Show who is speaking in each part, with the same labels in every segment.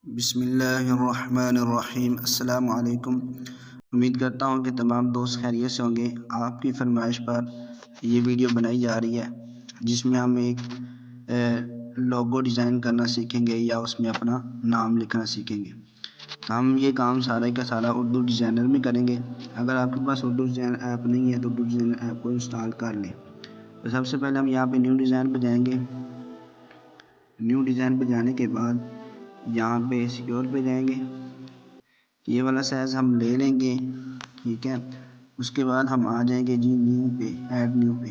Speaker 1: बिस्मिल्लाहिर्रहमानिर्रहीम। अस्सलामु अलैकुम। उम्मीद करता हूँ कि तमाम दोस्त खैरियत से होंगे। आपकी फरमाइश पर ये वीडियो बनाई जा रही है जिसमें हम एक लोगो डिज़ाइन करना सीखेंगे या उसमें अपना नाम लिखना सीखेंगे। हम ये काम सारा का सारा उर्दू डिज़ाइनर में करेंगे। अगर आपके पास उर्दू डिज़ाइन ऐप नहीं है तो उर्दू डिज़ाइनर ऐप को इंस्टॉल कर लें। तो सबसे पहले हम यहाँ पे न्यू डिज़ाइन पर जाएंगे। न्यू डिज़ाइन पर जाने के बाद यहाँ पे सिक्योर पे जाएंगे। ये वाला साइज़ हम ले लेंगे, ठीक है। उसके बाद हम आ जाएंगे जी न्यू पे, ऐड न्यू पे।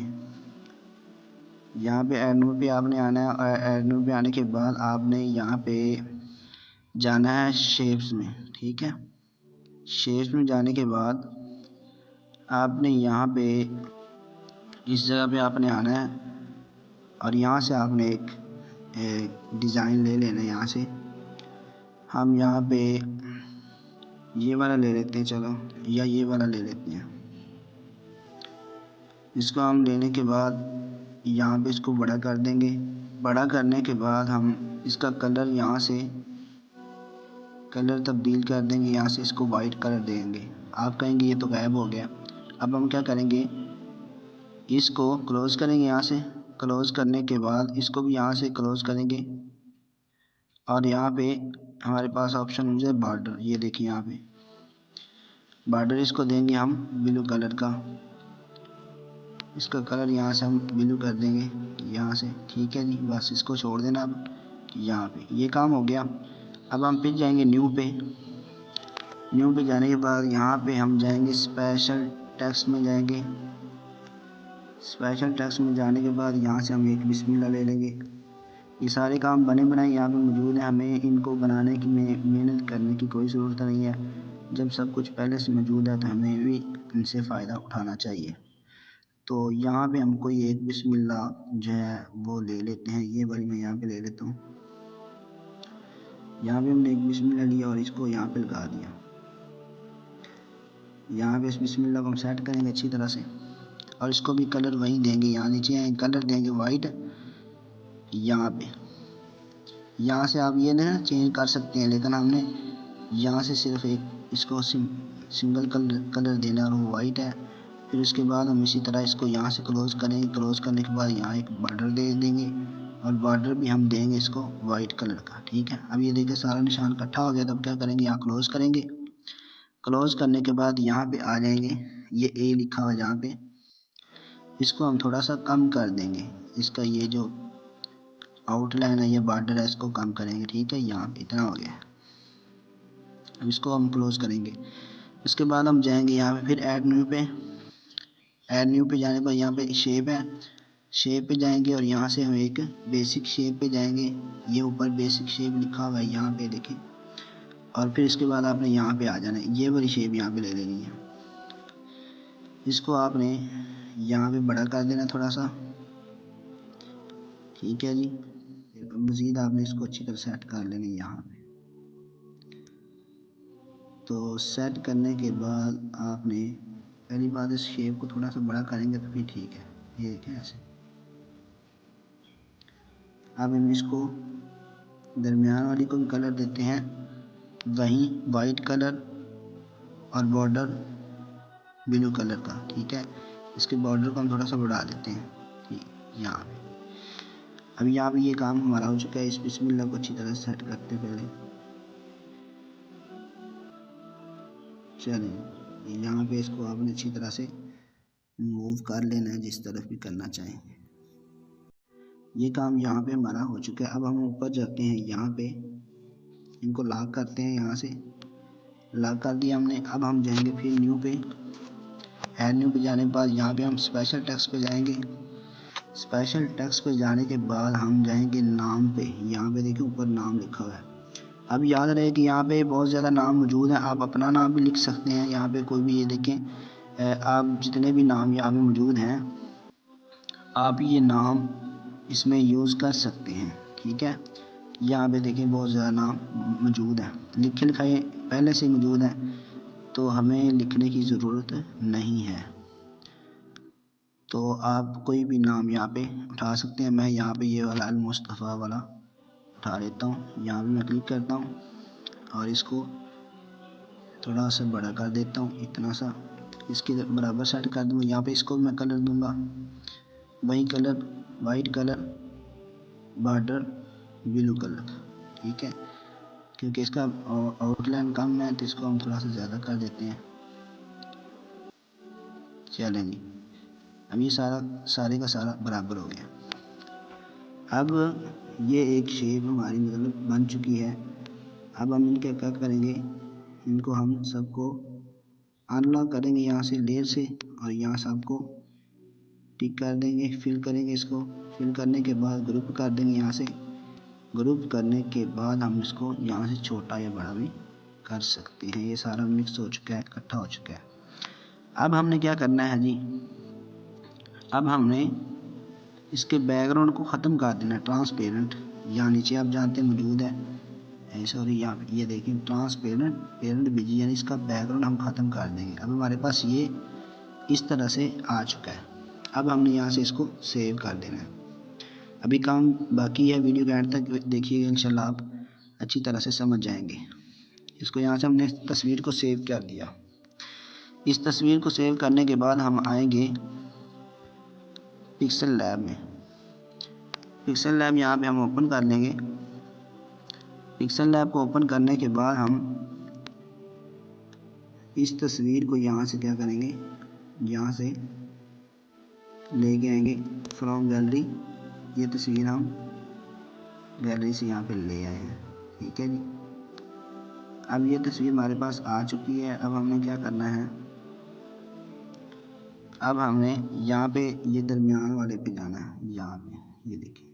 Speaker 1: यहाँ पे ऐड न्यू पे आपने आना है और ऐड न्यू पे आने के बाद आपने यहाँ पे जाना है शेप्स में, ठीक है। शेप्स में जाने के बाद आपने यहाँ पे इस जगह पे आपने आना है और यहाँ से आपने एक डिज़ाइन ले लेना है। यहाँ से हम यहाँ पे ये वाला ले लेते हैं, चलो, या ये वाला ले लेते हैं। इसको हम लेने के बाद यहाँ पे इसको बड़ा कर देंगे। बड़ा करने के बाद हम इसका कलर यहाँ से कलर तब्दील कर देंगे। यहाँ से इसको वाइट कलर देंगे। आप कहेंगे ये तो गायब हो गया। अब हम क्या करेंगे, इसको क्लोज़ करेंगे। यहाँ से क्लोज़ करने के बाद इसको भी यहाँ से क्लोज़ करेंगे और यहाँ पे हमारे पास ऑप्शन हो जाए बॉर्डर। ये देखिए यहाँ पे बॉर्डर, इसको देंगे हम ब्लू कलर का। इसका कलर यहाँ से हम ब्लू कर देंगे यहाँ से, ठीक है जी। बस इसको छोड़ देना। अब यहाँ पे ये काम हो गया। अब हम फिर जाएंगे न्यू पे। न्यू पे जाने के बाद यहाँ पे हम जाएंगे स्पेशल टेक्स्ट में जाएंगे। स्पेशल टेक्स्ट में जाने के बाद यहाँ से हम एक बिस्मिल्लाह ले लेंगे। ये सारे काम बने बनाए यहाँ पे मौजूद हैं। हमें इनको बनाने की मेहनत करने की कोई ज़रूरत नहीं है। जब सब कुछ पहले से मौजूद है तो हमें भी इनसे फ़ायदा उठाना चाहिए। तो यहाँ पे हम कोई एक बिस्मिल्लाह जो है वो ले लेते हैं। ये वाली मैं यहाँ पे ले लेता हूँ। यहाँ पे हमने एक बिस्मिल्लाह लिया और इसको यहाँ पे लगा दिया। यहाँ पे इस बिस्मिल्लाह को हम सेट करेंगे अच्छी तरह से और इसको भी कलर वही देंगे। यहाँ नीचे कलर देंगे वाइट। यहाँ से आप ये ना चेंज कर सकते हैं, लेकिन हमने यहाँ से सिर्फ एक इसको सिंगल कलर देना और वो वाइट है। फिर उसके बाद हम इसी तरह इसको यहाँ से क्लोज़ करेंगे। क्लोज़ करने के बाद यहाँ एक बॉर्डर दे देंगे और बॉर्डर भी हम देंगे इसको वाइट कलर का, ठीक है। अब ये देखिए सारा निशान इकट्ठा हो गया। तब क्या करेंगे, यहाँ क्लोज़ करेंगे। क्लोज़ करने के बाद यहाँ पे आ जाएंगे, ये ए लिखा हुआ जहाँ पे, इसको हम थोड़ा सा कम कर देंगे। इसका ये जो आउटलाइन है, ये बॉर्डर है, इसको कम करेंगे, ठीक है। यहाँ पे इतना हो गया। अब इसको हम क्लोज़ करेंगे। इसके बाद हम जाएंगे यहाँ पे फिर ऐड न्यू पे। ऐड न्यू पे जाने पर यहाँ पे शेप है, शेप पे जाएंगे और यहाँ से हम एक बेसिक शेप पे जाएंगे। ये ऊपर बेसिक शेप लिखा हुआ है, यहाँ पे देखें। और फिर इसके बाद आपने यहाँ पे आ जाना है, ये वाली शेप यहाँ पे ले लेनी है। इसको आपने यहाँ पे बड़ा कर देना थोड़ा सा, ठीक है जी। मज़ीद आपने इसको अच्छी तरह सेट कर लेना है यहाँ पे। तो सेट करने के बाद आपने पहली बात इस शेप को थोड़ा सा बड़ा करेंगे तो फिर ठीक है। ये कैसे अब हम इसको दरमियान वाली को भी कलर देते हैं, वहीं वाइट कलर और बॉर्डर ब्लू कलर का, ठीक है। इसके बॉर्डर को हम थोड़ा सा बढ़ा देते हैं, ठीक, यहाँ पे। अभी यहाँ पे ये काम हमारा हो चुका है। इस बिस्मिल्लाह को अच्छी तरह सेट करते पहले चलें। यहाँ पे इसको आपने अच्छी तरह से मूव कर लेना है जिस तरफ भी करना चाहें। ये काम यहाँ पे हमारा हो चुका है। अब हम ऊपर जाते हैं, यहाँ पे इनको लॉक करते हैं। यहाँ से लॉक कर दिया हमने। अब हम जाएंगे फिर न्यू पे। ऐड न्यू पे जाने के बाद यहाँ पे हम स्पेशल टेक्स्ट पे जाएंगे। स्पेशल टेक्स्ट पे जाने के बाद हम जाएंगे नाम पे। यहाँ पे देखिए ऊपर नाम लिखा हुआ है। अब याद रहे कि यहाँ पे बहुत ज़्यादा नाम मौजूद हैं। आप अपना नाम भी लिख सकते हैं। यहाँ पे कोई भी, ये देखें, आप जितने भी नाम यहाँ पे मौजूद हैं आप ये नाम इसमें यूज़ कर सकते हैं, ठीक है। यहाँ पे देखिए बहुत ज़्यादा नाम मौजूद हैं, लिखे लिखाए पहले से मौजूद हैं, तो हमें लिखने की ज़रूरत नहीं है। तो आप कोई भी नाम यहाँ पे उठा सकते हैं। मैं यहाँ पे ये वाला अल मुस्तफ़ा वाला उठा लेता हूँ। यहाँ पे मैं क्लिक करता हूँ। और इसको थोड़ा सा बड़ा कर देता हूँ, इतना सा इसके बराबर सेट कर दूँगा। यहाँ पे इसको मैं कलर दूँगा वही colour, white colour border blue colour, ठीक है, क्योंकि इसका आउटलाइन कम है तो इसको हम थोड़ा सा ज़्यादा कर देते हैं। चलें जी, अब ये सारे का सारा बराबर हो गया। अब ये एक शेप हमारी मतलब बन चुकी है। अब हम इनके क्या करेंगे, इनको हम सबको अनलॉक करेंगे यहाँ से लेयर से, और यहाँ सबको टिक कर देंगे, फिल करेंगे। इसको फिल करने के बाद ग्रुप कर देंगे। यहाँ से ग्रुप करने के बाद हम इसको यहाँ से छोटा या बड़ा भी कर सकते हैं। ये सारा मिक्स हो चुका है, इकट्ठा हो चुका है। अब हमने क्या करना है जी, अब हमने इसके बैकग्राउंड को ख़त्म कर देना है। ट्रांसपेरेंट यहाँ नीचे आप जानते हैं मौजूद है, सॉरी यहाँ ये देखिए ट्रांसपेरेंट बीजी, यानी इसका बैकग्राउंड हम ख़त्म कर देंगे। अब हमारे पास ये इस तरह से आ चुका है। अब हमने यहाँ से इसको सेव कर देना है। अभी काम बाकी है, वीडियो के एंड तक देखिएगा, इंशाल्लाह आप अच्छी तरह से समझ जाएंगे। इसको यहाँ से हमने तस्वीर को सेव कर दिया। इस तस्वीर को सेव करने के बाद हम आएंगे पिक्सल लैब में। पिक्सल लैब यहाँ पे हम ओपन कर लेंगे। पिक्सल लैब को ओपन करने के बाद हम इस तस्वीर को यहाँ से क्या करेंगे, यहाँ से लेके आएंगे फ्रॉम गैलरी। ये तस्वीर हम गैलरी से यहाँ पे ले आए हैं, ठीक है जी। अब ये तस्वीर हमारे पास आ चुकी है। अब हमने क्या करना है, अब हमने यहाँ पे ये दरमियान वाले पे जाना है। यहाँ पे ये देखिए,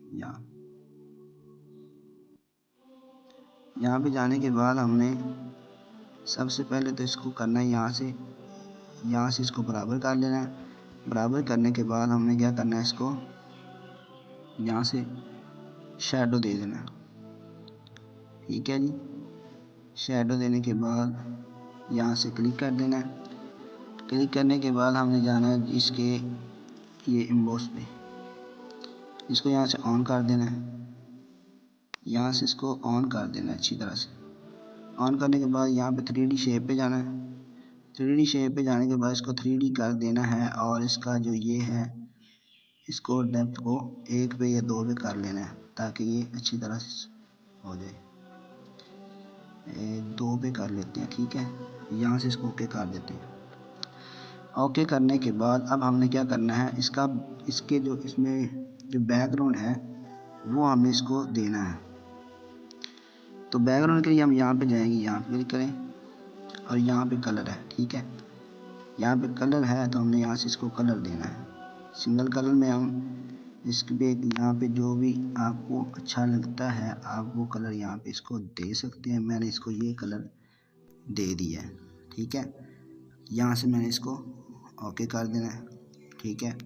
Speaker 1: यहाँ पे जाने के बाद हमने सबसे पहले तो इसको करना है, यहाँ से इसको बराबर कर लेना है। बराबर करने के बाद हमने क्या करना है, इसको यहाँ से शैडो दे देना है, ठीक है जी। शैडो देने के बाद यहाँ से क्लिक कर देना है। क्लिक करने के बाद हमने जाना है इसके ये एम्बोस पे, इसको यहाँ से ऑन कर देना है। यहाँ से इसको ऑन कर देना है अच्छी तरह से। ऑन करने के बाद यहाँ पे 3D शेप पे जाना है। 3D शेप पे जाने के बाद इसको 3D कर देना है, और इसका जो ये है इसको डेप्थ को 1 पे या 2 पे कर लेना है, ताकि ये अच्छी तरह से हो जाए। 2 पे कर लेते हैं, ठीक है। यहाँ से इसको ओके कर देते हैं। ओके करने के बाद अब हमने क्या करना है, इसके जो इसमें जो बैकग्राउंड है वो हमें इसको देना है। तो बैकग्राउंड के लिए हम यहाँ पे जाएंगे, यहाँ पे क्लिक करें, और यहाँ पे कलर है, ठीक है। यहाँ पे कलर है तो हमने यहाँ से इसको कलर देना है। सिंगल कलर में हम इसके पे यहाँ पे जो भी आपको अच्छा लगता है आप वो कलर यहाँ पे इसको दे सकते हैं। मैंने इसको ये कलर दे दिया है, ठीक है। यहाँ से मैंने इसको ओके कर देना है, ठीक है।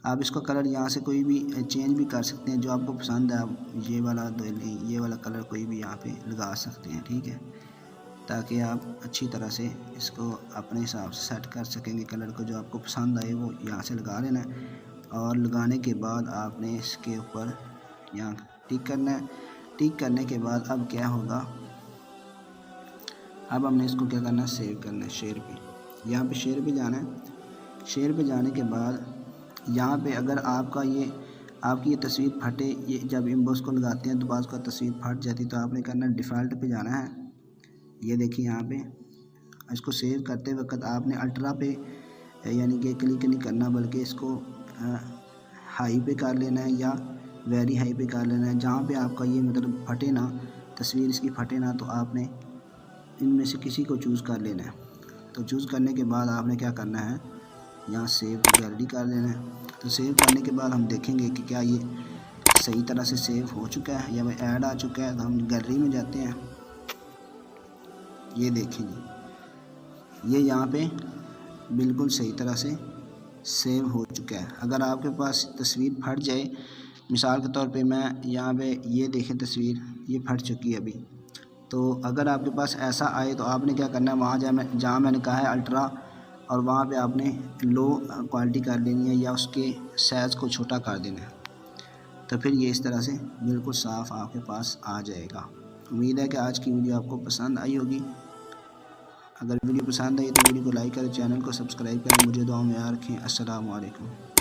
Speaker 1: आप इसका कलर यहाँ से कोई भी चेंज भी कर सकते हैं, जो आपको पसंद है आप ये वाला कलर कोई भी यहाँ पे लगा सकते हैं, ठीक है, ताकि आप अच्छी तरह से इसको अपने हिसाब से सेट कर सकेंगे। कलर को जो आपको पसंद आए वो यहाँ से लगा लेना है, और लगाने के बाद आपने इसके ऊपर यहाँ टिक करना है। टिक करने के बाद अब क्या होगा, अब हमने इसको क्या करना है, सेव करना है शेयर पे। यहाँ पे शेयर पे जाना है। शेयर पे जाने के बाद यहाँ पे अगर आपकी ये तस्वीर फटे, ये जब एम्बोस को लगाते हैं तो बाज़ का तस्वीर फट जाती है, तो आपने करना डिफ़ॉल्ट पे जाना है। ये देखिए यहाँ पे इसको सेव करते वक्त आपने अल्ट्रा पे यानी कि क्लिक नहीं करना, बल्कि इसको हाई पे कर लेना है या वेरी हाई पे कर लेना है। जहाँ पे आपका ये मतलब फटे ना, तस्वीर इसकी फटे ना, तो आपने इनमें से किसी को चूज़ कर लेना है। तो चूज़ करने के बाद आपने क्या करना है, यहाँ सेव गैलरी कर लेना है। तो सेव करने के बाद हम देखेंगे कि क्या ये सही तरह से सेव हो चुका है या वह ऐड आ चुका है। तो हम गैलरी में जाते हैं, ये देखेंगे ये यहाँ पे बिल्कुल सही तरह से सेव हो चुका है। अगर आपके पास तस्वीर फट जाए, मिसाल के तौर पे मैं यहाँ पे ये देखें तस्वीर ये फट चुकी है अभी, तो अगर आपके पास ऐसा आए तो आपने क्या करना है, वहाँ जहाँ मैंने कहा है अल्ट्रा, और वहाँ पे आपने लो क्वालिटी कर लेनी है या उसके साइज़ को छोटा कर देना है। तो फिर ये इस तरह से बिल्कुल साफ़ आपके पास आ जाएगा। उम्मीद है कि आज की वीडियो आपको पसंद आई होगी। अगर वीडियो पसंद आई तो वीडियो को लाइक करें, चैनल को सब्सक्राइब करें। मुझे दुआ में याद रखें। अस्सलाम वालेकुम।